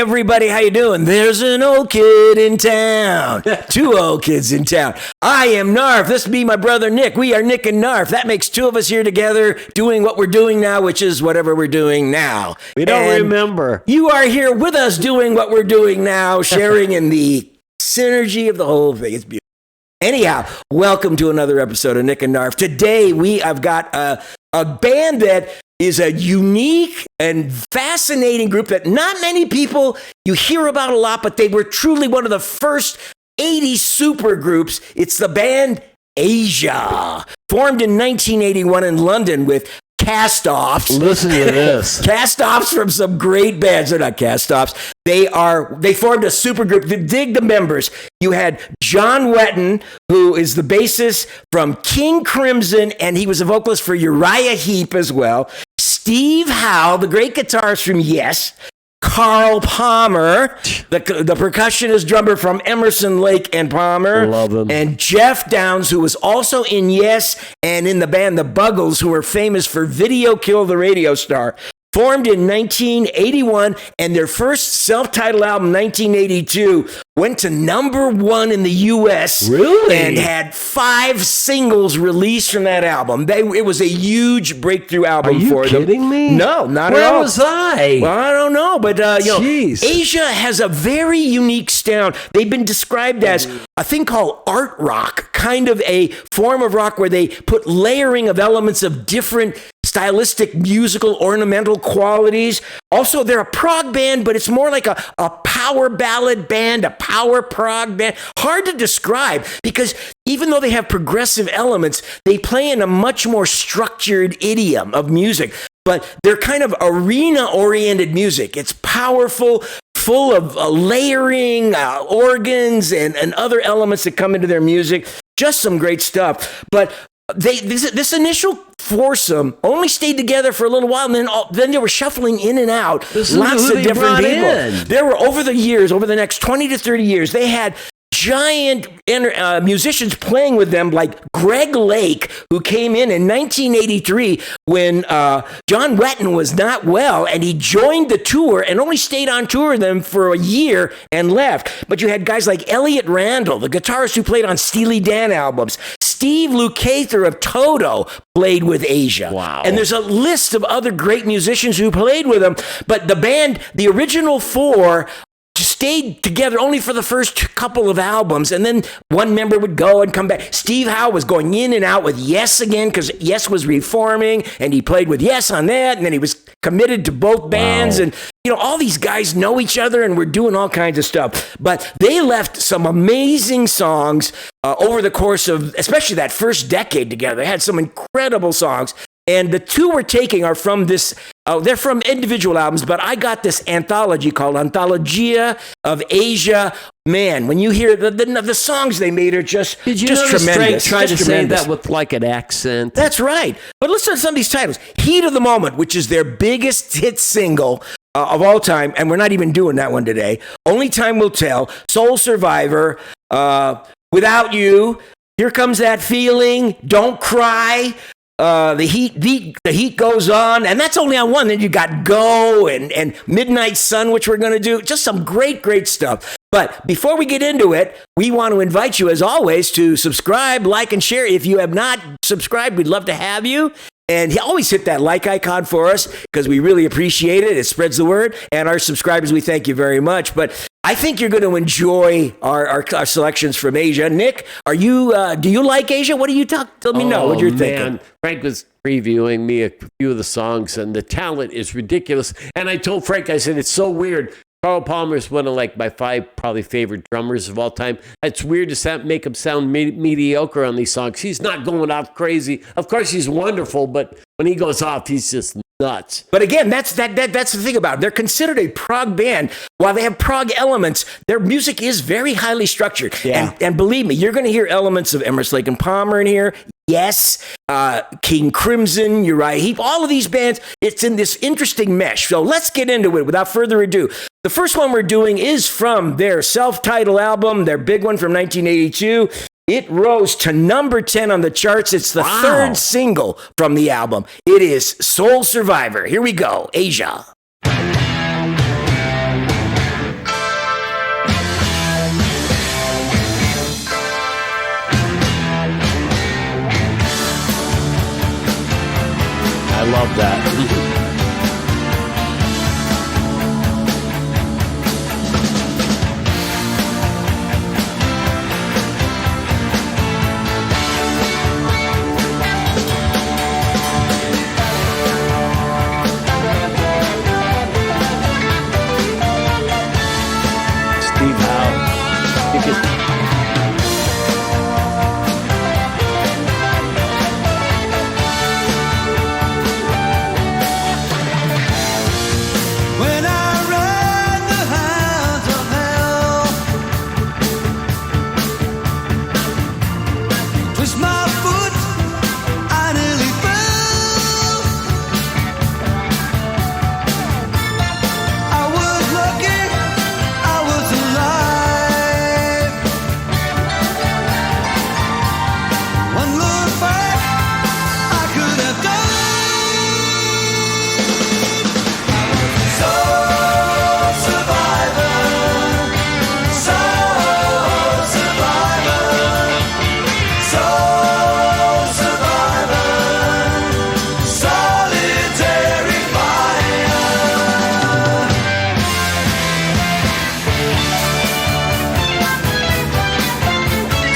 everybody, how you doing? There's an old kid in town. Two old kids in town. I am Knarf. This be my brother Nick. We are Nick and Knarf. That makes two of us here together doing what we're doing now, which is whatever we're doing now. We don't remember. You are here with us doing what we're doing now, sharing in the synergy of the whole thing. It's beautiful. Anyhow, welcome to another episode of Nick and Knarf. Today, I've got a band that is a unique and fascinating group that not many people you hear about a lot, but they were truly one of the first 80s supergroups. It's the band Asia, formed in 1981 in London with cast-offs. Listen to this. Cast-offs from some great bands. They're not cast-offs. They formed a supergroup. Dig the members. You had John Wetton, who is the bassist from King Crimson, and he was a vocalist for Uriah Heep as well. Steve Howe, the great guitarist from Yes. Carl Palmer, the percussionist drummer from Emerson, Lake and Palmer. Love him. And Jeff Downs, who was also in Yes and in the band The Buggles, who were famous for Video Kill the Radio Star. Formed in 1981, and their first self-titled album, 1982, went to #1 in the U.S. Really? And had 5 singles released from that album. It was a huge breakthrough album for them. Are you kidding me? No, not Where at all. was I? Well, I don't know, but Asia has a very unique sound. They've been described as a thing called art rock, kind of a form of rock where they put layering of elements of different stylistic, musical, ornamental qualities. Also, they're a prog band, but it's more like a power ballad band, a power prog band. Hard to describe because even though they have progressive elements, they play in a much more structured idiom of music. But they're kind of arena-oriented music. It's powerful, full of layering, organs, and other elements that come into their music. Just some great stuff. But this initial foursome only stayed together for a little while, and then they were shuffling in and out. Lots of different people. There were over the next 20 to 30 years, they had giant musicians playing with them like Greg Lake, who came in 1983 when John Wetton was not well, and he joined the tour and only stayed on tour with them for a year and left. But you had guys like Elliot Randall, the guitarist who played on Steely Dan albums. Steve Lukather of Toto played with Asia. Wow. And there's a list of other great musicians who played with them. But the band, the original 4, stayed together only for the first couple of albums, and then one member would go and come back. Steve Howe was going in and out with Yes again because Yes was reforming, and he played with Yes on that, and then he was committed to both bands. Wow. And all these guys know each other, and we're doing all kinds of stuff. But they left some amazing songs over the course of, especially that first decade together. They had some incredible songs. And the 2 we're taking are from this, they're from individual albums, but I got this anthology called Anthologia of Asia. Man, when you hear the songs they made are just tremendous. Try to say that with like an accent. That's right. But listen to some of these titles. Heat of the Moment, which is their biggest hit single of all time, and we're not even doing that one today. Only Time Will Tell, Soul Survivor, Without You, Here Comes That Feeling, Don't Cry, the heat goes on, and that's only on one. Then you got Go and Midnight Sun, which we're going to do. Just some great stuff. But before we get into it, we want to invite you, as always, to subscribe, like, and share. If you have not subscribed, we'd love to have you. And always hit that like icon for us because we really appreciate it. It spreads the word. And our subscribers, we thank you very much. But I think you're going to enjoy our selections from Asia. Nick, do you like Asia? What do you tell me now what you're thinking? Frank was previewing me a few of the songs, and the talent is ridiculous. And I told Frank, I said, it's so weird. Carl Palmer is one of my 5 probably favorite drummers of all time. It's weird to make him sound mediocre on these songs. He's not going off crazy. Of course, he's wonderful, but when he goes off, he's just nuts. But again, that's the thing about it. They're considered a prog band. While they have prog elements, their music is very highly structured. Yeah. And believe me, you're going to hear elements of Emerson, Lake and Palmer in here. Yes, King Crimson, Uriah Heep, all of these bands, it's in this interesting mesh. So let's get into it without further ado. The first one we're doing is from their self-titled album, their big one from 1982. It rose to number 10 on the charts. It's the third single from the album. It is Soul Survivor. Here we go, Asia. love that. Steve Howe. When I ride the hounds of hell, twist my foot, I nearly fell. I was lucky, I was alive. One look back, I could have died. Soul survivor, soul survivor, soul survivor, solitary fire.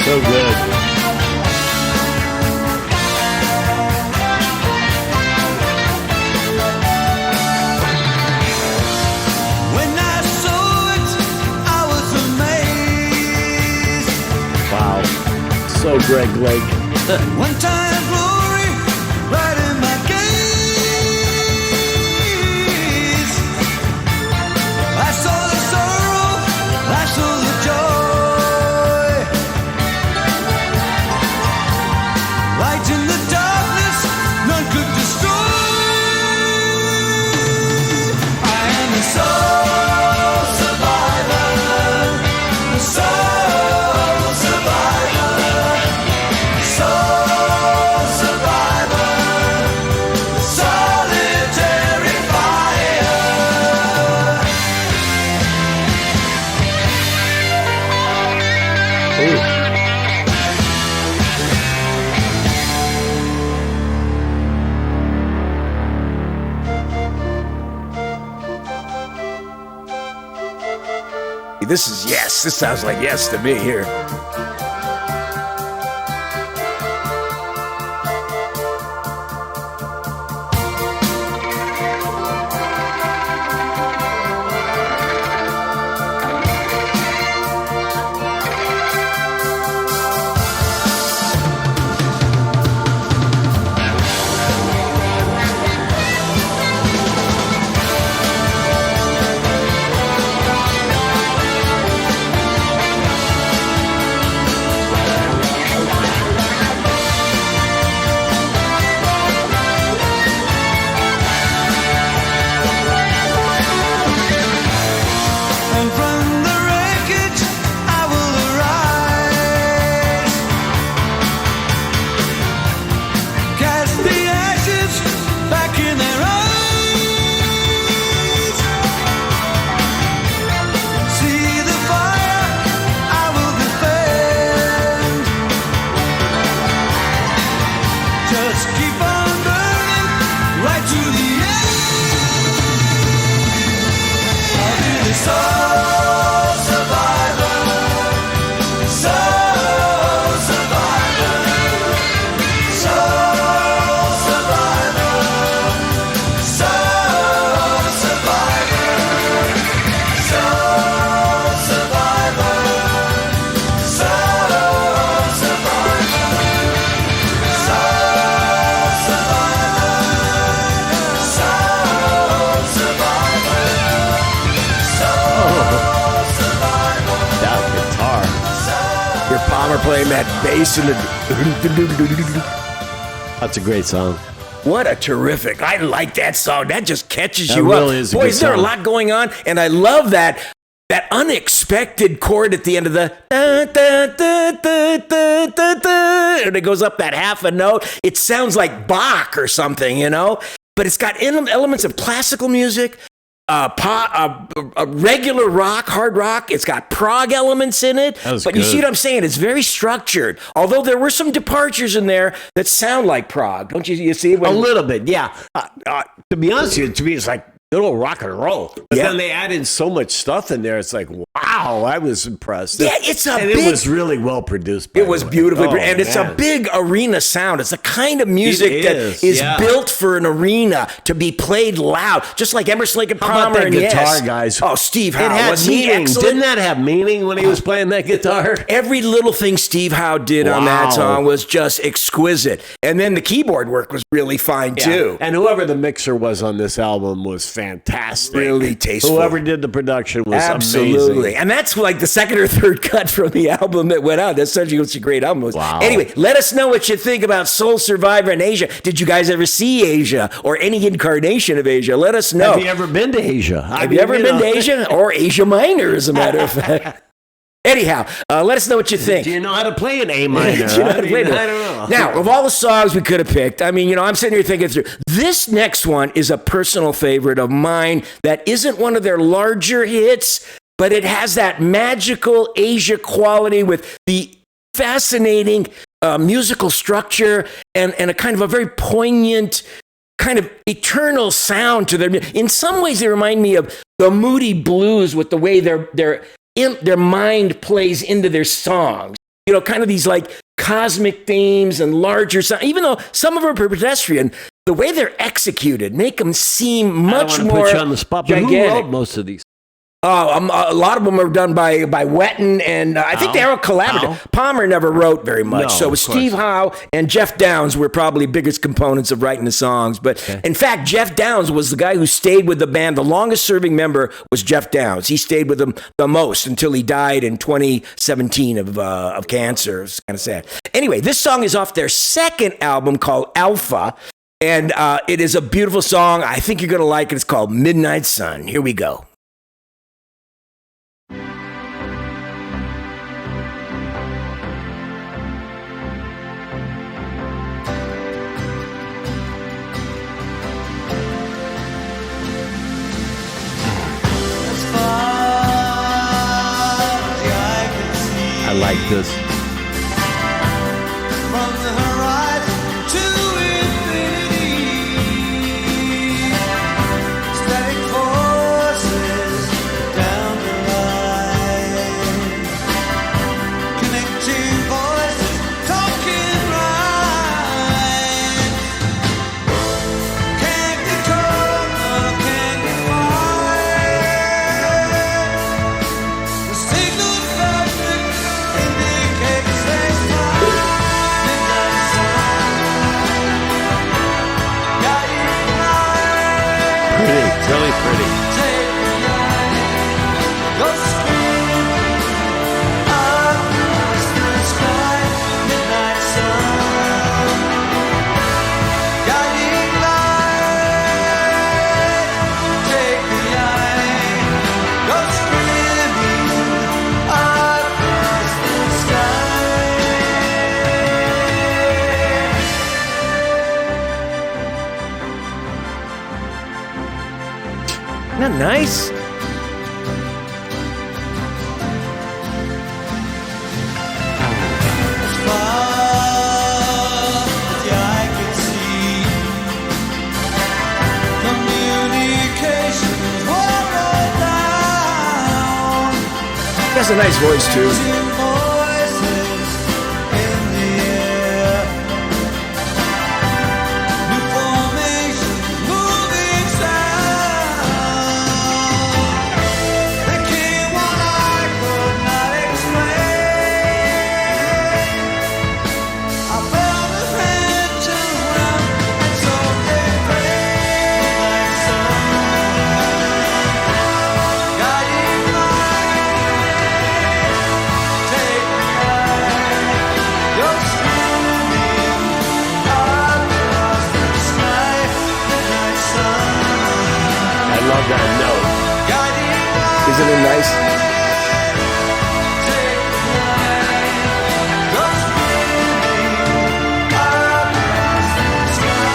So good. When I saw it, I was amazed. Wow. So Greg Lake. One time glory right in my gaze. I saw the sorrow, I saw the joy. Light in the darkness, none could destroy. I am a soul survivor, a soul survivor, soul survivor, solitary fire. Ooh. This is yes. This sounds like yes to me here. And from the wreckage I will arise, cast the ashes back in their eyes. See the fire I will defend. Just keep on burning right to the end. I'll be the soul survivor, soul survivor, soul survivor, soul survivor, soul survivor, soul survivor, soul survivor, soul survivor. That guitar. Your Palmer playing that bass and the. That's a great song. What a terrific! I like that song. That just catches That you really up. is a Boy, good is there a song. lot going on, and I love that unexpected chord at the end of the da, da, da, da, da, da, da, and it goes up that half a note. It sounds like Bach or something, you know. But it's got elements of classical music, a regular rock, hard rock. It's got prog elements in it. But you see what I'm saying? It's very structured. Although there were some departures in there that sound like prog. Don't you see? A little bit, yeah. To be honest with you, to me, it's like good old rock and roll. But then they added so much stuff in there. It's like, wow, I was impressed. Yeah, it was really well produced. It was beautifully produced. And it's a big arena sound. It's the kind of music that is built for an arena to be played loud, just like Emerson, Lake and Palmer and guitar, guys. Oh, Steve Howe. It had meaning. Didn't that have meaning when he was playing that guitar? Every little thing Steve Howe did on that song was just exquisite. And then the keyboard work was really fine, too. And whoever the mixer was on this album was fantastic. Really tasteful. Whoever did the production was absolutely amazing. And that's like the second or third cut from the album that went out. That's such a great album. Wow. Anyway, let us know what you think about Soul Survivor in Asia. Did you guys ever see Asia or any incarnation of Asia? Let us know. Have you ever been to Asia? Have you ever been to Asia or Asia Minor, as a matter of fact? Anyhow, let us know what you think. Do you know how to play an A minor? Do you know how to play it? I don't know. Now, of all the songs we could have picked, I mean, I'm sitting here thinking through. This next one is a personal favorite of mine that isn't one of their larger hits, but it has that magical Asia quality with the fascinating musical structure and a kind of a very poignant, kind of eternal sound to them. In some ways, they remind me of the Moody Blues with the way their mind plays into their songs. Kind of these like cosmic themes and larger sound. Even though some of them are pedestrian, the way they're executed make them seem much more put you on the spot, but gigantic. who wrote most of these? A lot of them are done by Wetton, and I think they are collaborative. Palmer never wrote very much, so it was Steve Howe and Jeff Downes were probably biggest components of writing the songs. But in fact, Jeff Downes was the guy who stayed with the band. The longest serving member was Jeff Downes. He stayed with them the most until he died in 2017 of cancer. It's kind of sad. Anyway, this song is off their second album called Alpha, and it is a beautiful song. I think you're going to like it. It's called Midnight Sun. Here we go. I like this. From the horizon to infinity, static forces down the line, connecting voices talking right. Can't get cold, no, can't get wide. The signal perfect indicates there's time. Midnight sun, guiding light. Pretty, really pretty. Take the light, go screaming across the sky. Midnight sun, guiding light. Take the light, go screaming across the sky. Isn't that nice? As far as the eye can see, communications were all down. He has a nice voice, too. Losing voices in the air. New formations, moving sound. They came what I could not explain. I felt his hand turn round, and so they prayed. Midnight sun, guiding light. Take me high, you're screaming across the sky. Midnight sun, I love that note. guiding light. Isn't it nice? Take me high, you're screaming across the sky.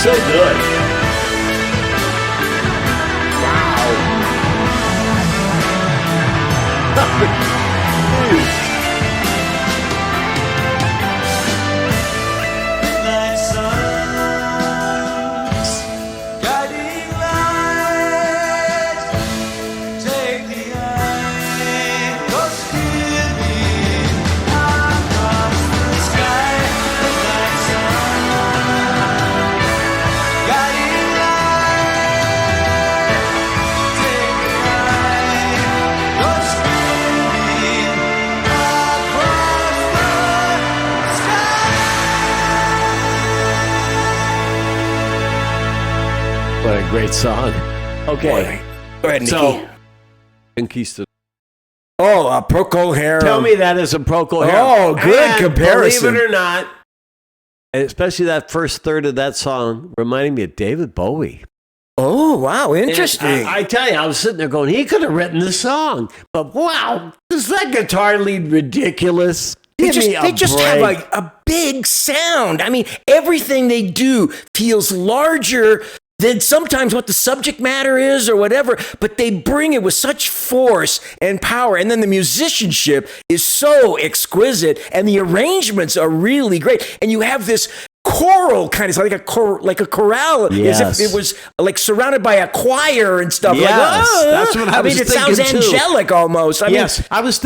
so good. Midnight suns, guiding light, take the eye, go stealing across the sky. Midnight sun, guiding light, take the eye, go stealing across the sky. What a great song. Okay. Go ahead, Nikki. So, Conquista. Oh, Procol Harum. Tell me that is a Procol Harum. Oh, good And comparison. Believe it or not, especially that first third of that song reminding me of David Bowie. Oh, wow. Interesting. I tell you, I was sitting there going, he could have written this song. But wow, is that guitar lead ridiculous? They Give me a just have break. a big sound. I mean, everything they do feels larger than sometimes what the subject matter is or whatever, but they bring it with such force and power. And then the musicianship is so exquisite and the arrangements are really great. And you have this choral kind of like a chorale, Yes. as if it was like surrounded by a choir and stuff. Yes, like, that's what I was mean, it sounds thinking, too. angelic almost. I Yes, mean, I was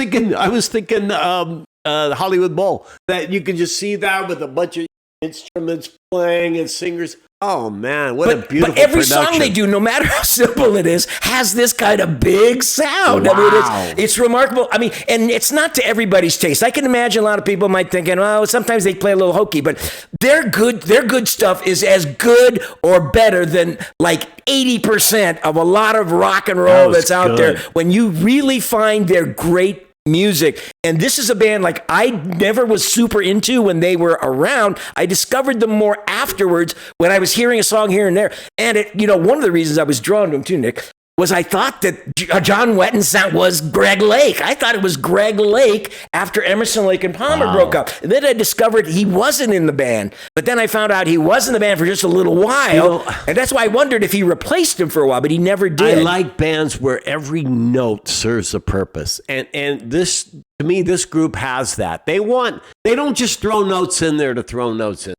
thinking the Hollywood Bowl, that you can just see that with a bunch of instruments playing and singers. Oh man, what a beautiful But every production. song they do, no matter how simple it is, has this kind of big sound. I Wow. mean, it's remarkable. I mean, and it's not to everybody's taste. I can imagine a lot of people might think, oh, sometimes they play a little hokey, but their good stuff is as good or better than like 80% of a lot of rock and roll was that's out there. good. When you really find their great music. And this is a band like I never was super into when they were around. I discovered them more afterwards when I was hearing a song here and there. And it, one of the reasons I was drawn to them too, Nick, was I thought that John Wetton sound was Greg Lake. I thought it was Greg Lake after Emerson, Lake and Palmer broke up. And then I discovered he wasn't in the band. But then I found out he was in the band for just a little while. And that's why I wondered if he replaced him for a while, but he never did. I like bands where every note serves a purpose. And this, to me, this group has that. They don't just throw notes in there to throw notes in.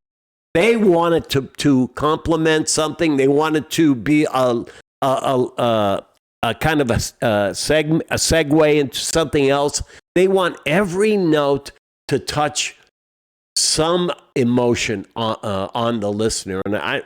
They want it to complement something. They want it to be a kind of a segue into something else. They want every note to touch some emotion on the listener, and that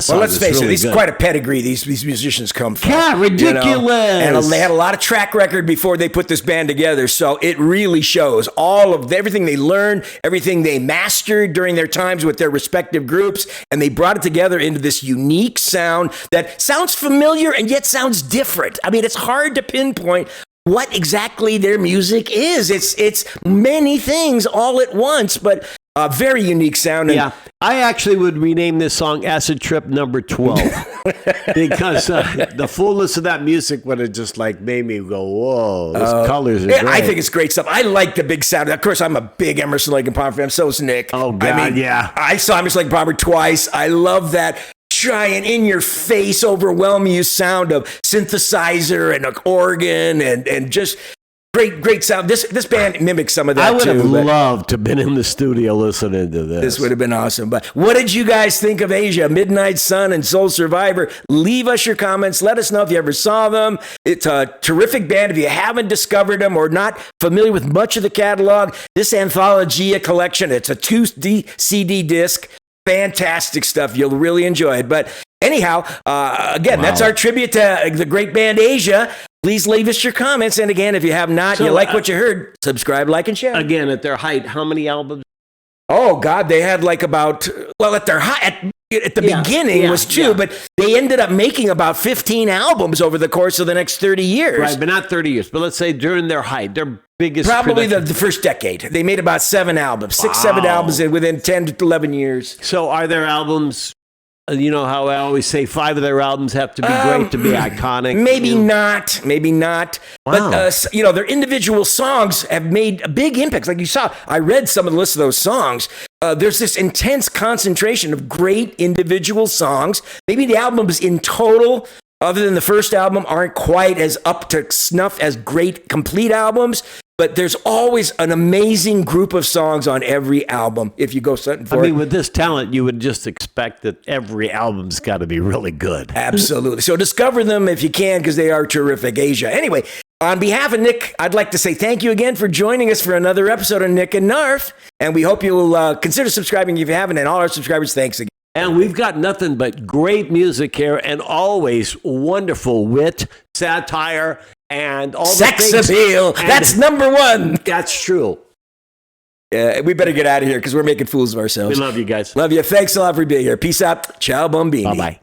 song let's is face it, really this is good. quite a pedigree these musicians come from. Yeah, ridiculous. And they had a lot of track record before they put this band together, so it really shows all of everything they learned, everything they mastered during their times with their respective groups, and they brought it together into this unique sound that sounds familiar and yet sounds different. I mean, it's hard to pinpoint what exactly their music is. It's many things all at once, but a very unique sound. Yeah, I actually would rename this song Acid Trip Number 12 because the fullness of that music would have just like made me go, whoa, those colors are Yeah, great. I think it's great stuff. I like the big sound. Of course, I'm a big Emerson, Lake and Palmer fan. So is Nick. Oh, God, I mean, yeah. I saw Emerson, Lake and Palmer twice. I love that giant, in-your-face, overwhelming you sound of synthesizer and an organ and just great sound. This band mimics some of that I would too. have but loved to have been in the studio listening to this. This would have been awesome. But what did you guys think of Asia, Midnight Sun, and Soul Survivor? Leave us your comments. Let us know if you ever saw them. It's a terrific band. If you haven't discovered them or not familiar with much of the catalog, this Anthologia collection, it's a 2 CD disc. Fantastic stuff. You'll really enjoy it. But anyhow, again, that's our tribute to the great band Asia. Please leave us your comments. And again, if you have not, you like what you heard, subscribe, like, and share. Again, at their height, how many albums? Oh, God, they had like about, well, at their high, at the beginning was 2, but they ended up making about 15 albums over the course of the next 30 years. Right, but not 30 years. But let's say during their height, their biggest Probably production. the first decade. They made about 7 albums, 7 albums within 10 to 11 years. So are their albums, you know how I always say 5 of their albums have to be great to be iconic? Maybe not. Wow. But, their individual songs have made a big impact. Like you saw, I read some of the list of those songs. there's this intense concentration of great individual songs. Maybe the albums in total, other than the first album, aren't quite as up to snuff as great complete albums, but there's always an amazing group of songs on every album if you go searching for it. With this talent, you would just expect that every album's got to be really good. Absolutely. So discover them if you can, because they are terrific. Asia. Anyway, on behalf of Nick, I'd like to say thank you again for joining us for another episode of Nick and Knarf, and we hope you will consider subscribing if you haven't, and all our subscribers, thanks again. And we've got nothing but great music here, and always wonderful wit, satire, and all Sex the things. appeal. That's number one. That's true. We better get out of here because we're making fools of ourselves. We love you guys. Love you. Thanks a lot for being here. Peace out. Ciao, Bombini. Bye-bye.